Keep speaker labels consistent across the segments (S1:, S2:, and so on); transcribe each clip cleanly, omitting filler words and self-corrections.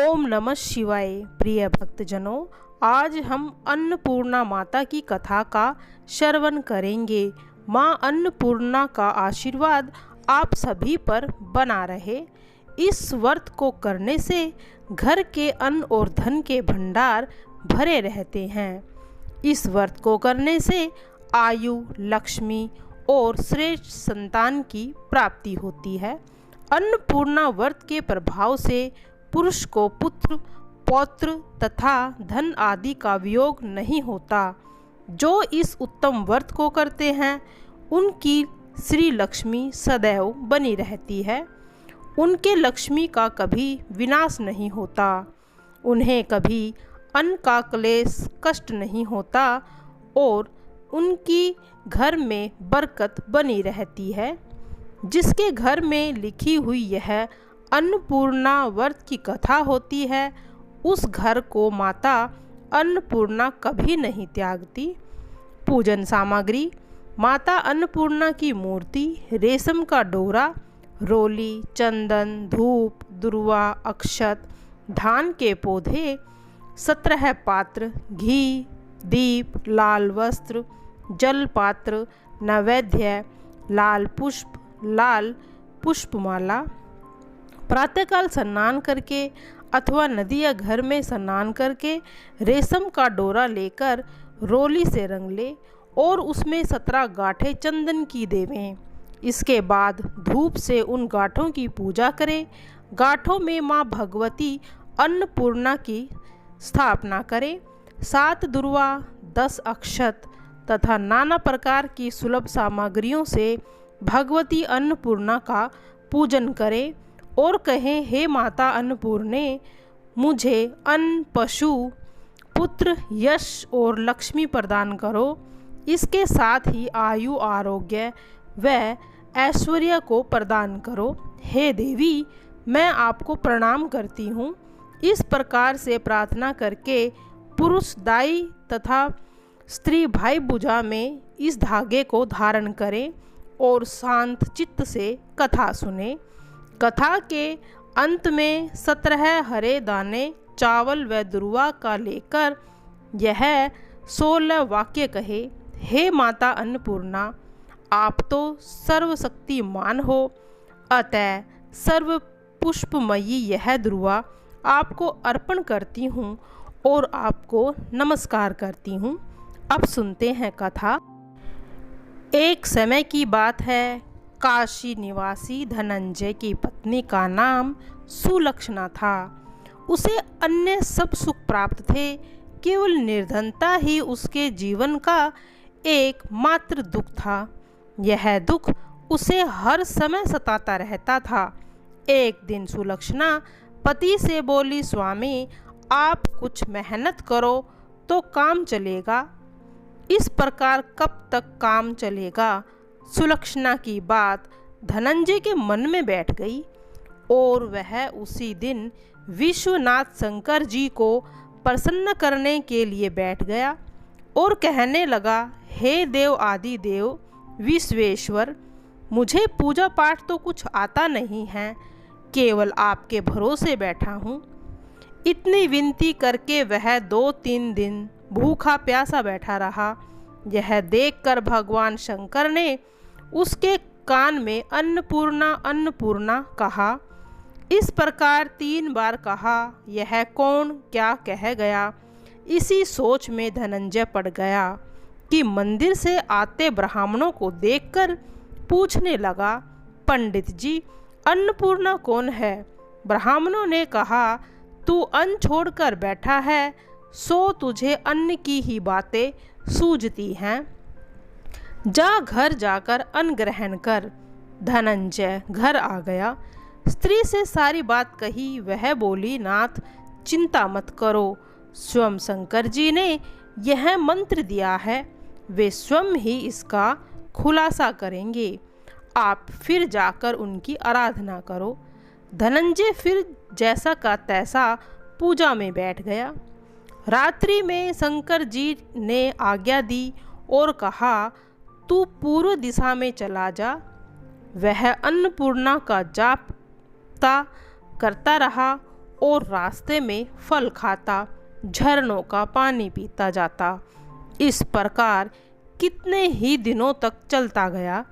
S1: ओम नमः शिवाय। प्रिय भक्तजनों, आज हम अन्नपूर्णा माता की कथा का श्रवण करेंगे। माँ अन्नपूर्णा का आशीर्वाद आप सभी पर बना रहे। इस व्रत को करने से घर के अन्न और धन के भंडार भरे रहते हैं। इस व्रत को करने से आयु, लक्ष्मी और श्रेष्ठ संतान की प्राप्ति होती है। अन्नपूर्णा व्रत के प्रभाव से पुरुष को पुत्र, पौत्र तथा धन आदि का वियोग नहीं होता। जो इस उत्तम व्रत को करते हैं उनकी श्री लक्ष्मी सदैव बनी रहती है। उनके लक्ष्मी का कभी विनाश नहीं होता। उन्हें कभी अन्न का क्लेश कष्ट नहीं होता और उनकी घर में बरकत बनी रहती है। जिसके घर में लिखी हुई यह अन्नपूर्णा व्रत की कथा होती है, उस घर को माता अन्नपूर्णा कभी नहीं त्यागती। पूजन सामग्री: माता अन्नपूर्णा की मूर्ति, रेशम का डोरा, रोली, चंदन, धूप, दुर्वा, अक्षत, धान के पौधे, 17 पात्र, घी, दीप, लाल वस्त्र, जल पात्र, नैवेद्य, लाल पुष्पमाला। प्रातःकाल स्नान करके अथवा नदी या घर में स्नान करके रेशम का डोरा लेकर रोली से रंग ले और उसमें 17 गांठें चंदन की देवें। इसके बाद धूप से उन गांठों की पूजा करें। गांठों में माँ भगवती अन्नपूर्णा की स्थापना करें। 7 दुर्वा, 10 अक्षत तथा नाना प्रकार की सुलभ सामग्रियों से भगवती अन्नपूर्णा का पूजन करें और कहें, हे माता अन्नपूर्णे, मुझे अन्न, पशु, पुत्र, यश और लक्ष्मी प्रदान करो। इसके साथ ही आयु, आरोग्य व ऐश्वर्य को प्रदान करो। हे देवी, मैं आपको प्रणाम करती हूँ। इस प्रकार से प्रार्थना करके पुरुष दाई तथा स्त्री भाई भुजा में इस धागे को धारण करें और शांत चित्त से कथा सुने। कथा के अंत में 17 हरे दाने चावल व दुर्वा का लेकर यह 16 वाक्य कहे, हे माता अन्नपूर्णा, आप तो सर्वशक्तिमान हो, अतः सर्व पुष्पमयी यह दुर्वा आपको अर्पण करती हूँ और आपको नमस्कार करती हूँ। अब सुनते हैं कथा। एक समय की बात है। काशी निवासी धनंजय की पत्नी का नाम सुलक्षणा था। उसे अन्य सब सुख प्राप्त थे, केवल निर्धनता ही उसके जीवन का एकमात्र दुख था। यह दुख उसे हर समय सताता रहता था। एक दिन सुलक्षणा पति से बोली, स्वामी, आप कुछ मेहनत करो तो काम चलेगा। इस प्रकार कब तक काम चलेगा? सुलक्षणा की बात धनंजय के मन में बैठ गई और वह उसी दिन विश्वनाथ शंकर जी को प्रसन्न करने के लिए बैठ गया और कहने लगा, हे देव आदि देव विश्वेश्वर, मुझे पूजा पाठ तो कुछ आता नहीं है, केवल आपके भरोसे बैठा हूँ। इतनी विनती करके वह 2-3 दिन भूखा प्यासा बैठा रहा। यह देखकर भगवान शंकर ने उसके कान में अन्नपूर्णा अन्नपूर्णा कहा। इस प्रकार 3 बार कहा। यह कौन क्या कह गया? इसी सोच में धनंजय पड़ गया कि मंदिर से आते ब्राह्मणों को देखकर पूछने लगा, पंडित जी, अन्नपूर्णा कौन है? ब्राह्मणों ने कहा, तू अन्न छोड़कर बैठा है, सो तुझे अन्न की ही बातें सूझती हैं। जा घर जाकर अन्न ग्रहण कर। धनंजय घर आ गया। स्त्री से सारी बात कही। वह बोली, नाथ, चिंता मत करो, स्वयं शंकर जी ने यह मंत्र दिया है, वे स्वयं ही इसका खुलासा करेंगे। आप फिर जाकर उनकी आराधना करो। धनंजय फिर जैसा का तैसा पूजा में बैठ गया। रात्रि में शंकर जी ने आज्ञा दी और कहा, तू पूर्व दिशा में चला जा। वह अन्नपूर्णा का जाप करता रहा और रास्ते में फल खाता, झरनों का पानी पीता जाता। इस प्रकार कितने ही दिनों तक चलता गया।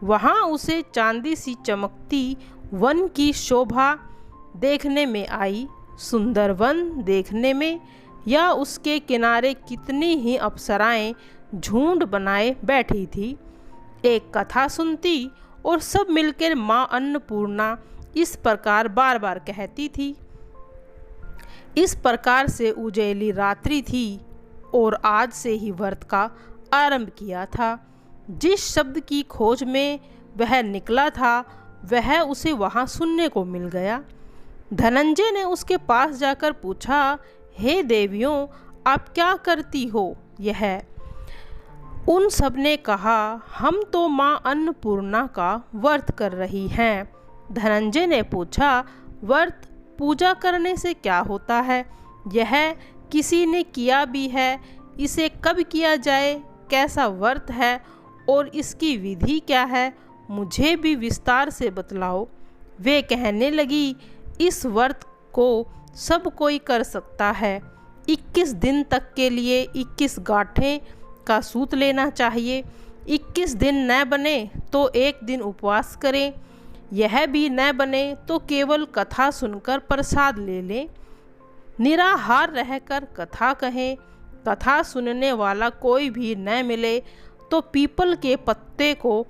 S1: वहाँ उसे चांदी सी चमकती वन की शोभा देखने में आई। सुंदर वन देखने में या उसके किनारे कितनी ही अप्सराएं झुंड बनाए बैठी थी। एक कथा सुनती और सब मिलकर माँ अन्नपूर्णा इस प्रकार बार बार कहती थी। इस प्रकार से उजेली रात्रि थी और आज से ही व्रत का आरंभ किया था। जिस शब्द की खोज में वह निकला था वह उसे वहाँ सुनने को मिल गया। धनंजय ने उसके पास जाकर पूछा, हे देवियों, आप क्या करती हो यह? उन सब ने कहा, हम तो माँ अन्नपूर्णा का व्रत कर रही हैं। धनंजय ने पूछा, व्रत पूजा करने से क्या होता है? यह किसी ने किया भी है? इसे कब किया जाए? कैसा व्रत है और इसकी विधि क्या है? मुझे भी विस्तार से बतलाओ। वे कहने लगी, इस व्रत को सब कोई कर सकता है। 21 दिन तक के लिए 21 गांठें का सूत लेना चाहिए। 21 दिन न बने तो एक दिन उपवास करें। यह भी न बने तो केवल कथा सुनकर प्रसाद ले लें। निराहार रहकर कथा कहें। कथा सुनने वाला कोई भी न मिले तो पीपल के पत्ते को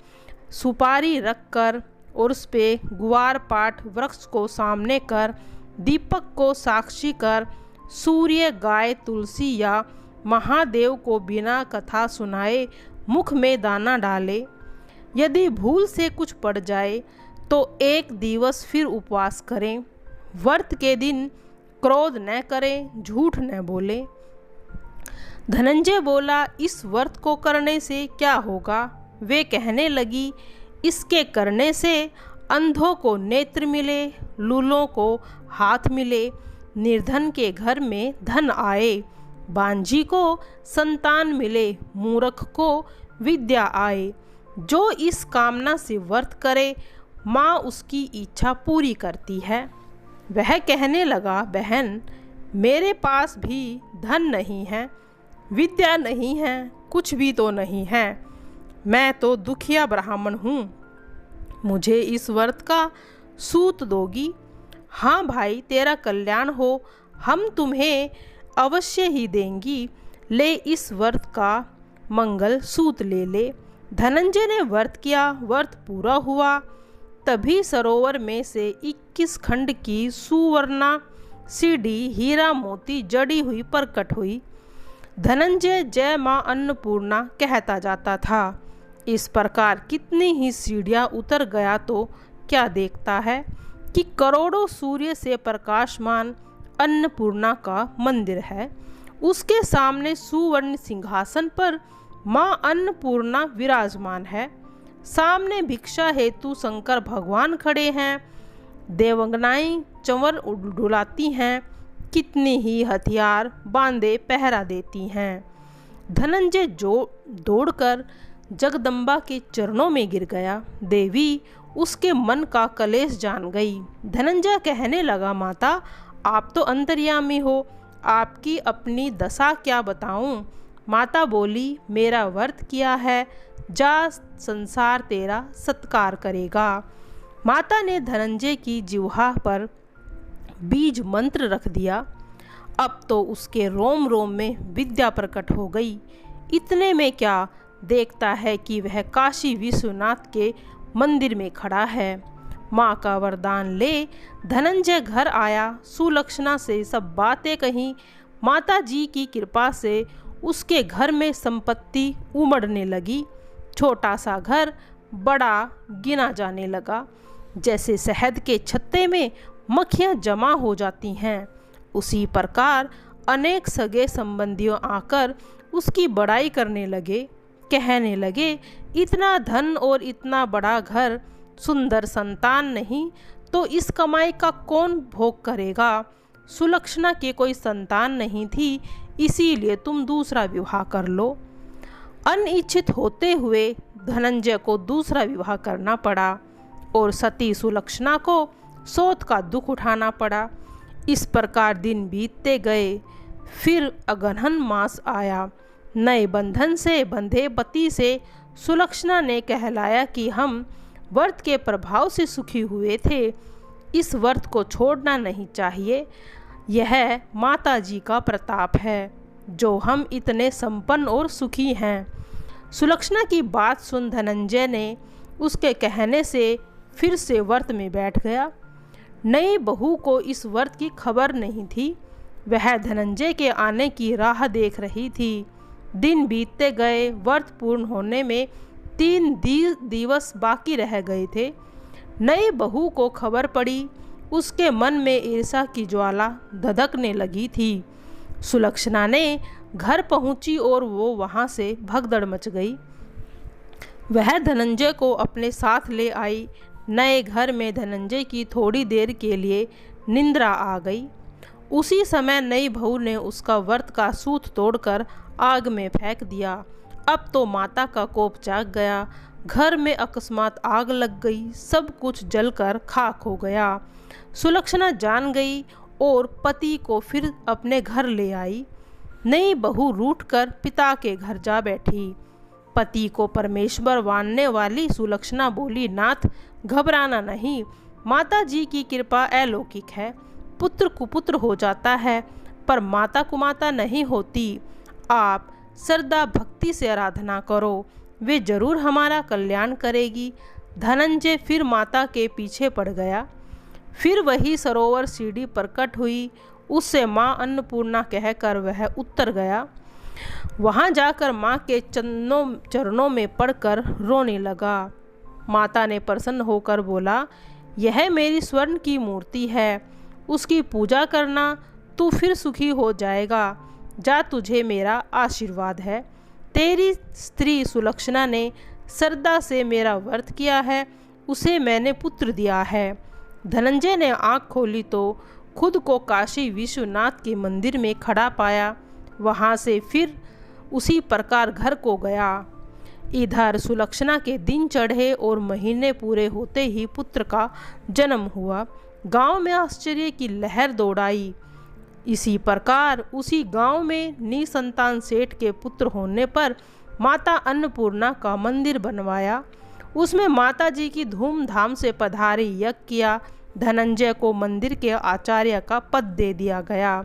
S1: सुपारी रखकर और उस पे गुआर पाठ वृक्ष को सामने कर, दीपक को साक्षी कर, सूर्य, गाय, तुलसी या महादेव को बिना कथा सुनाए मुख में दाना डाले। यदि भूल से कुछ पड़ जाए तो एक दिवस फिर उपवास करें। व्रत के दिन क्रोध न करें, झूठ न बोले। धनंजय बोला, इस व्रत को करने से क्या होगा? वे कहने लगी, इसके करने से अंधों को नेत्र मिले, लूलों को हाथ मिले, निर्धन के घर में धन आए, बांझी को संतान मिले, मूर्ख को विद्या आए। जो इस कामना से व्रत करे माँ उसकी इच्छा पूरी करती है। वह कहने लगा, बहन, मेरे पास भी धन नहीं है, विद्या नहीं है, कुछ भी तो नहीं है। मैं तो दुखिया ब्राह्मण हूँ। मुझे इस व्रत का सूत दोगी? हाँ भाई, तेरा कल्याण हो, हम तुम्हें अवश्य ही देंगी। ले इस व्रत का मंगल सूत ले ले। धनंजय ने व्रत किया। व्रत पूरा हुआ। तभी सरोवर में से 21 खंड की सुवर्णा सीढ़ी हीरा मोती जड़ी हुई प्रकट हुई। धनंजय जय माँ अन्नपूर्णा कहता जाता था। इस प्रकार कितनी ही सीढ़ियाँ उतर गया तो क्या देखता है कि करोड़ों सूर्य से प्रकाशमान अन्नपूर्णा का मंदिर है। उसके सामने सुवर्ण सिंहासन पर माँ अन्नपूर्णा विराजमान है। सामने भिक्षा हेतु शंकर भगवान खड़े हैं। देवंगनाएं चंवर डुलाती हैं। कितनी ही हथियार बांधे पहरा देती हैं। धनंजय दौड़कर जगदम्बा के चरणों में गिर गया। देवी उसके मन का कलेश जान गई। धनंजय कहने लगा, माता, आप तो अंतर्यामी हो, आपकी अपनी दशा क्या बताऊं? माता बोली, मेरा व्रत किया है, जा, संसार तेरा सत्कार करेगा। माता ने धनंजय की जिह्वा पर बीज मंत्र रख दिया। अब तो उसके रोम रोम में विद्या प्रकट हो गई। इतने में क्या देखता है कि वह काशी विश्वनाथ के मंदिर में खड़ा है। माँ का वरदान ले धनंजय घर आया। सुलक्षणा से सब बातें कहीं। माता जी की कृपा से उसके घर में संपत्ति उमड़ने लगी। छोटा सा घर बड़ा गिना जाने लगा। जैसे शहद के छत्ते में मक्खियाँ जमा हो जाती हैं, उसी प्रकार अनेक सगे संबंधियों आकर उसकी बड़ाई करने लगे। कहने लगे, इतना धन और इतना बड़ा घर, सुंदर संतान नहीं तो इस कमाई का कौन भोग करेगा? सुलक्षणा के कोई संतान नहीं थी, इसीलिए तुम दूसरा विवाह कर लो। अनिच्छित होते हुए धनंजय को दूसरा विवाह करना पड़ा और सती सुलक्षणा को सौत का दुख उठाना पड़ा। इस प्रकार दिन बीतते गए। फिर अगहन मास आया। नए बंधन से बंधे पति से सुलक्षणा ने कहलाया कि हम व्रत के प्रभाव से सुखी हुए थे, इस व्रत को छोड़ना नहीं चाहिए। यह माता जी का प्रताप है जो हम इतने संपन्न और सुखी हैं। सुलक्षणा की बात सुन धनंजय ने उसके कहने से फिर से व्रत में बैठ गया। नई बहू को इस व्रत की खबर नहीं थी। वह धनंजय के आने की राह देख रही थी। दिन बीतते गए। व्रत पूर्ण होने में 3 दिवस बाकी रह गए थे। नई बहू को खबर पड़ी। उसके मन में ईर्ष्या की ज्वाला धधकने लगी थी। सुलक्षणा ने घर पहुंची और वो वहां से भगदड़ मच गई। वह धनंजय को अपने साथ ले आई। नए घर में धनंजय की थोड़ी देर के लिए निंद्रा आ गई। उसी समय नई बहू ने उसका व्रत का सूत तोड़कर आग में फेंक दिया। अब तो माता का कोप जाग गया। घर में अकस्मात आग लग गई। सब कुछ जलकर खाक हो गया। सुलक्षणा जान गई और पति को फिर अपने घर ले आई। नई बहू रूठकर पिता के घर जा बैठी। पति को परमेश्वर मानने वाली सुलक्षणा बोली, नाथ घबराना नहीं, माता जी की कृपा अलौकिक है। पुत्र कुपुत्र हो जाता है पर माता कुमाता नहीं होती। आप श्रद्धा भक्ति से आराधना करो, वे जरूर हमारा कल्याण करेगी। धनंजय फिर माता के पीछे पड़ गया। फिर वही सरोवर सीढ़ी पर कट हुई। उससे माँ अन्नपूर्णा कहकर वह उतर गया। वहाँ जाकर माँ के चरणों में पड़कर रोने लगा। माता ने प्रसन्न होकर बोला, यह मेरी स्वर्ण की मूर्ति है, उसकी पूजा करना, तू फिर सुखी हो जाएगा। जा, तुझे मेरा आशीर्वाद है। तेरी स्त्री सुलक्षणा ने श्रद्धा से मेरा व्रत किया है, उसे मैंने पुत्र दिया है। धनंजय ने आँख खोली तो खुद को काशी विश्वनाथ के मंदिर में खड़ा पाया। वहाँ से फिर उसी प्रकार घर को गया। इधर सुलक्षणा के दिन चढ़े और महीने पूरे होते ही पुत्र का जन्म हुआ। गांव में आश्चर्य की लहर दौड़ाई। इसी प्रकार उसी गांव में निसंतान सेठ के पुत्र होने पर माता अन्नपूर्णा का मंदिर बनवाया। उसमें माता जी की धूमधाम से पधारी यज्ञ किया। धनंजय को मंदिर के आचार्य का पद दे दिया गया।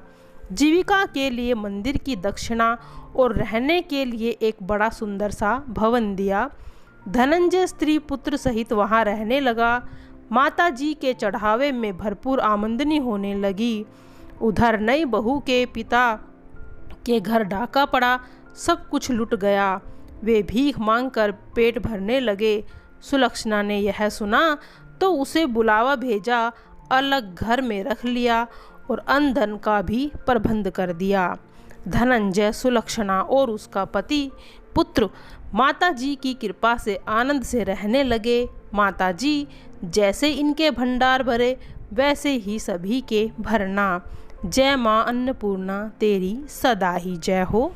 S1: जीविका के लिए मंदिर की दक्षिणा और रहने के लिए एक बड़ा सुंदर सा भवन दिया। धनंजय स्त्री पुत्र सहित वहाँ रहने लगा। माता जी के चढ़ावे में भरपूर आमदनी होने लगी। उधर नई बहू के पिता के घर डाका पड़ा, सब कुछ लुट गया। वे भीख मांगकर पेट भरने लगे। सुलक्षणा ने यह सुना तो उसे बुलावा भेजा, अलग घर में रख लिया और अन्न धन का भी प्रबंध कर दिया। धनंजय, सुलक्षणा और उसका पति पुत्र माता जी की कृपा से आनंद से रहने लगे। माता जी जैसे इनके भंडार भरे वैसे ही सभी के भरना। जय माँ अन्नपूर्णा, तेरी सदा ही जय हो।